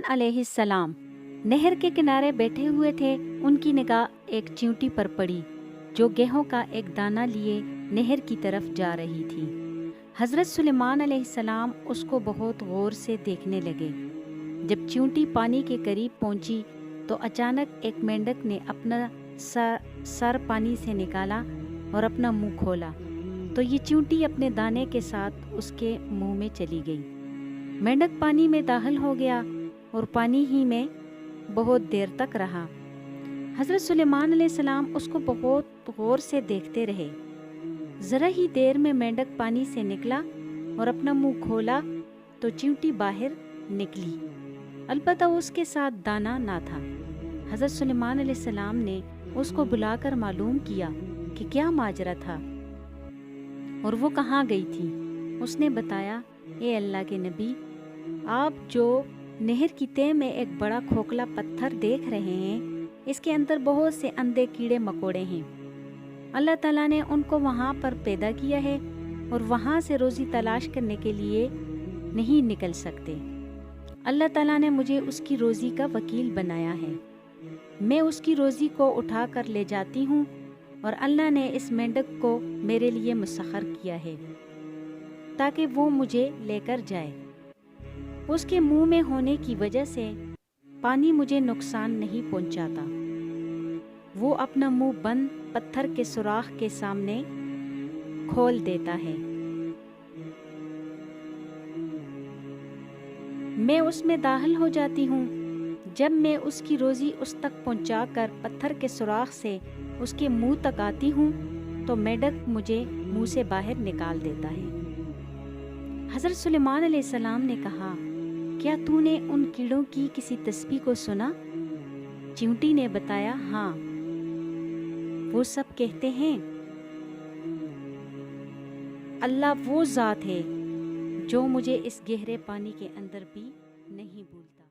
علیہ السلام نہر کے کنارے بیٹھے ہوئے تھے۔ ان کی نگاہ ایک چیونٹی پر پڑی جو گیہوں کا ایک دانہ لیے نہر کی طرف جا رہی تھی۔ حضرت سلیمان علیہ السلام اس کو بہت غور سے دیکھنے لگے۔ جب چیونٹی پانی کے قریب پہنچی تو اچانک ایک مینڈک نے اپنا سر پانی سے نکالا اور اپنا منہ کھولا تو یہ چیونٹی اپنے دانے کے ساتھ اس کے منہ میں چلی گئی۔ مینڈک پانی میں داخل ہو گیا اور پانی ہی میں بہت دیر تک رہا۔ حضرت سلیمان علیہ السلام اس کو بہت غور سے دیکھتے رہے۔ ذرا ہی دیر میں مینڈک پانی سے نکلا اور اپنا منہ کھولا تو چیونٹی باہر نکلی، البتہ اس کے ساتھ دانہ نہ تھا۔ حضرت سلیمان علیہ السلام نے اس کو بلا کر معلوم کیا کہ کیا ماجرا تھا اور وہ کہاں گئی تھی۔ اس نے بتایا، اے اللہ کے نبی، آپ جو نہر کی تہہ میں ایک بڑا کھوکھلا پتھر دیکھ رہے ہیں، اس کے اندر بہت سے اندھے کیڑے مکوڑے ہیں۔ اللہ تعالیٰ نے ان کو وہاں پر پیدا کیا ہے اور وہاں سے روزی تلاش کرنے کے لیے نہیں نکل سکتے۔ اللہ تعالیٰ نے مجھے اس کی روزی کا وکیل بنایا ہے۔ میں اس کی روزی کو اٹھا کر لے جاتی ہوں اور اللہ نے اس مینڈک کو میرے لیے مسخر کیا ہے تاکہ وہ مجھے لے کر جائے۔ اس کے منہ میں ہونے کی وجہ سے پانی مجھے نقصان نہیں پہنچاتا۔ وہ اپنا منہ بند پتھر کے سوراخ کے سامنے کھول دیتا ہے۔ میں اس میں داخل ہو جاتی ہوں۔ جب میں اس کی روزی اس تک پہنچا کر پتھر کے سوراخ سے اس کے منہ تک آتی ہوں تو مینڈک مجھے منہ سے باہر نکال دیتا ہے۔ حضرت سلیمان علیہ السلام نے کہا، کیا تو نے ان کیڑوں کی کسی تسبیح کو سنا؟ چیونٹی نے بتایا، ہاں، وہ سب کہتے ہیں، اللہ وہ ذات ہے جو مجھے اس گہرے پانی کے اندر بھی نہیں بھولتا۔